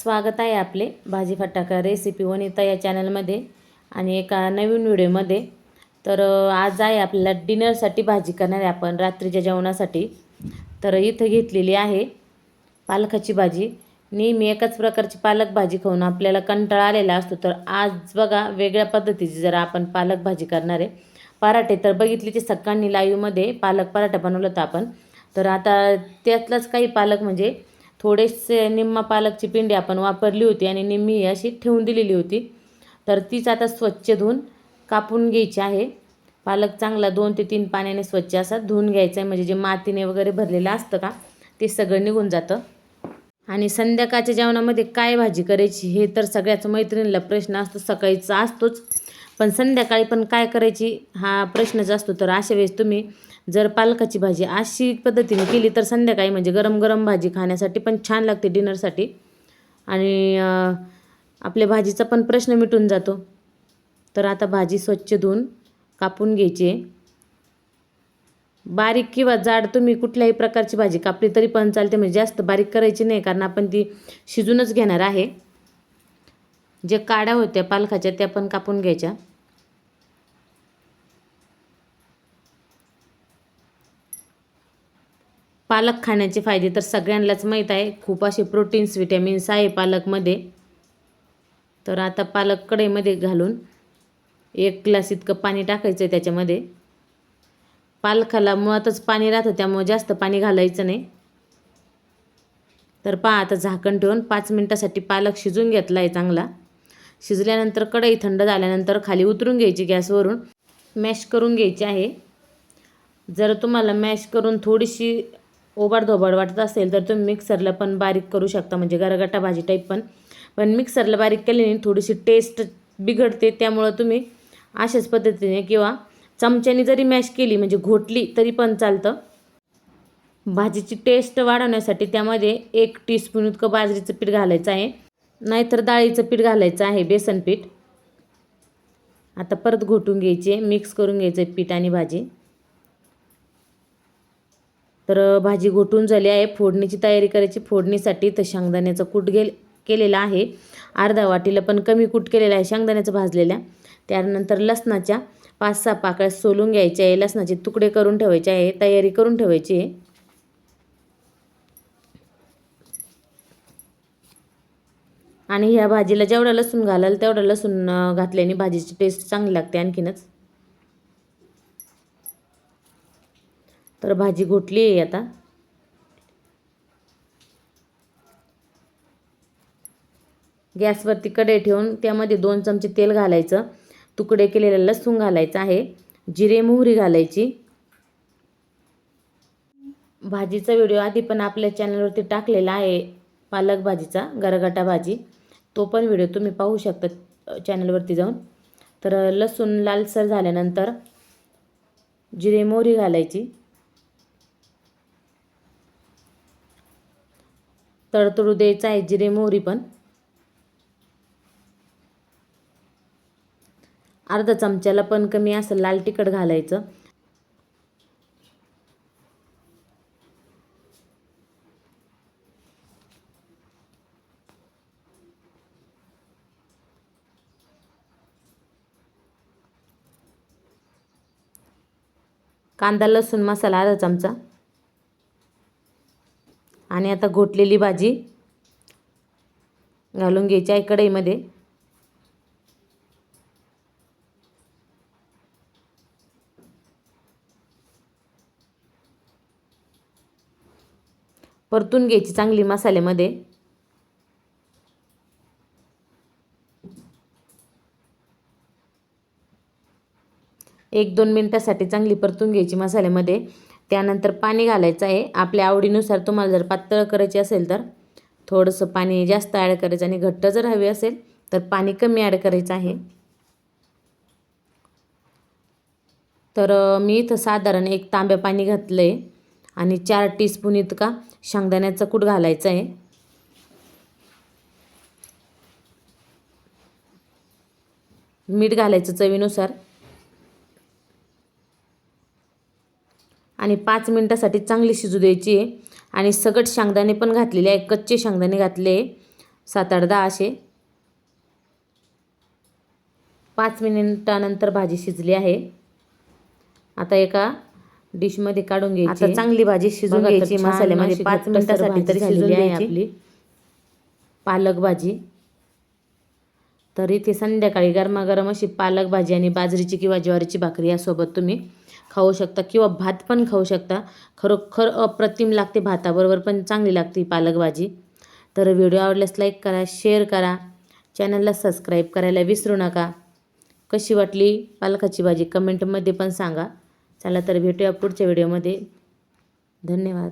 स्वागत आहे आपले भाजी फटाका रेसिपी वनिता या चॅनलमध्ये आणि एका नवीन व्हिडिओमध्ये। तर आज आहे आपल्याला डिनरसाठी भाजी करणार आहे आपण रात्रीच्या जेवणासाठी। तर इथे घेतलेली आहे पालकाची भाजी। नेहमी एकाच प्रकारची पालक भाजी खाऊन आपल्याला कंटाळा आलेला असतो, तर आज बघा वेगळ्या पद्धतीची जरा आपण पालक भाजी करणार आहे। पराठे तर बघितले ते सकाळी लाईव्हमध्ये पालक पराठा बनवला होता आपण। तर आता त्यातलाच काही पालक म्हणजे थोडेसे निम्मा पालकची पिंडी आपण वापरली होती आणि निम्मी अशी ठेवून दिलेली होती। तर तीच आता स्वच्छ धुवून कापून घ्यायची आहे। पालक चांगला 2 ते 3 पाण्याने स्वच्छ असा धुवून घ्यायचा आहे, म्हणजे जे मातीने वगैरे भरलेलं असतं का ते सगळं निघून जातं। आणि संध्याकाळच्या जेवणामध्ये काय भाजी करायची हे तर सगळ्याच मैत्रिणीला प्रश्न असतो, सकाळीचा असतोच पण संध्याकाळी पण काय करायची हा प्रश्नच असतो। तर अशा वेळेस तुम्ही जर पालकाची भाजी अशी पद्धतीने केली तर संध्याकाळी म्हणजे गरम गरम भाजी खाण्यासाठी पण छान लागते डिनरसाठी, आणि आपल्या भाजीचा पण प्रश्न मिटून जातो। तर आता भाजी स्वच्छ धुवून कापून घ्यायची आहे। बारीक किंवा जाड तुम्ही कुठल्याही प्रकारची भाजी कापली तरी पण चालते, म्हणजे जास्त बारीक करायची नाही कारण आपण ती शिजूनच घेणार आहे। जे काड्या होत्या पालकाच्या त्या पण कापून घ्यायच्या। पालक खाण्याचे फायदे तर सगळ्यांनाच माहीत आहे, खूप असे प्रोटीन्स विटॅमिन्स आहे पालकमध्ये। तर आता पालक कढईमध्ये घालून 1 ग्लास इतकं पाणी टाकायचं आहे त्याच्यामध्ये। पालकाला मुळातच पाणी राहतं त्यामुळे जास्त पाणी घालायचं नाही। तर पहा आता झाकण ठेवून 5 मिनिटासाठी पालक शिजून घेतला आहे चांगला। शिजल्यानंतर कढई थंड झाल्यानंतर खाली उतरून घ्यायची गॅसवरून, मॅश करून घ्यायची आहे। जर तुम्हाला मॅश करून थोडीशी ओबडधोबड वाटत असेल तर तुम्ही मिक्सरला पण बारीक करू शकता, म्हणजे गरगटा भाजी टाईप पण मिक्सरला बारीक केल्याने थोडीशी टेस्ट बिघडते। त्यामुळे तुम्ही अशाच पद्धतीने किंवा चमच्याने जरी मॅश केली म्हणजे घोटली तरी पण चालतं। भाजीची टेस्ट वाढवण्यासाठी त्यामध्ये 1 टीस्पून इतकं बाजरीचं पीठ घालायचं आहे, नाहीतर डाळीचं पीठ घालायचं आहे, बेसन पीठ। आता परत घोटून घ्यायचे, मिक्स करून घ्यायचं पीठ आणि भाजी। तर भाजी घोटून झाली आहे, फोडणीची तयारी करायची। फोडणीसाठी तर शेंगदाण्याचा कूट केलेला आहे, अर्धा वाटीला पण कमी कूट केलेला आहे शेंगदाण्याचं भाजलेल्या। त्यानंतर लसणाच्या 5-6 पाकळ्या सोलून घ्यायच्या आहे, लसणाचे तुकडे करून ठेवायचे आहे, तयारी करून ठेवायची आहे। आणि ह्या भाजीला जेवढा लसूण घालाल तेवढा लसूण घातल्याने भाजीची टेस्ट चांगली लागते आणखीनच। तर भाजी घोटली आहे आता। गॅसवरती कढई ठेवून त्यामध्ये 2 चमचे तेल घालायचं, तुकडे केलेलं लसूण घालायचं आहे, जिरे मोहरी घालायची। भाजीचा व्हिडिओ आधी पण आपल्या चॅनलवरती टाकलेला आहे, पालक भाजीचा गरगटा भाजी, तो पण व्हिडिओ तुम्ही पाहू शकता चॅनलवरती जाऊन। तर लसूण लालसर झाल्यानंतर जिरे मोहरी घालायची, तडतडू द्यायचं आहे जिरे मोहरी पण। अर्धा चमच्याला पण कमी असं लाल तिखट घालायचं। कांदा लसूण मसाला अर्धा चमचा, आणि आता घोटलेली भाजी घालून घ्यायची आहे कढईमध्ये। परतून घ्यायची चांगली मसाल्यामध्ये। 1-2 मिनिटासाठी चांगली परतून घ्यायची मसाल्यामध्ये। त्यानंतर पाणी घालायचं आहे आपल्या आवडीनुसार। तुम्हाला जर पातळ करायची असेल तर थोडंसं पाणी जास्त ॲड करायचं, आणि घट्ट जर हवी असेल तर पाणी कमी ॲड करायचं आहे। तर मी इथं साधारण 1 तांब्या पाणी घातलं आहे, आणि 4 टीस्पून इतका शेंगदाण्याचा कूट घालायचा आहे। मीठ घालायचं चवीनुसार, आणि 5 मिनिटासाठी चांगली शिजू द्यायची आहे। आणि सगट शेंगदाणे पण घातलेले आहे, कच्चे शेंगदाणे घातले, 7-8 10 असे 5 मिनिटानंतर भाजी शिजली आहे. आता एका डिशमध्ये काढून घ्यायची. आता चांगली भाजी शिजून घ्यायची मसाल्यामध्ये 5 मिनिटासाठी तरी शिजून आहे आपली पालक भाजी. तर इथे संध्याकाळी गरमागरम अशी पालक भाजी आणि बाजरीची किंवा ज्वारीची भाकरी यासोबत तुम्ही खाऊ शकता किंवा भात पण खाऊ शकता. खरोखर अप्रतिम लागते, भाताबरोबर पण चांगली लागते पालक भाजी. तर व्हिडिओ आवडल्यास लाईक करा, शेअर करा, चॅनलला सबस्क्राईब करायला विसरू नका. कशी वाटली पालकाची भाजी कमेंटमध्ये पण सांगा. चला तर भेटूया पुढच्या व्हिडिओमध्ये. धन्यवाद.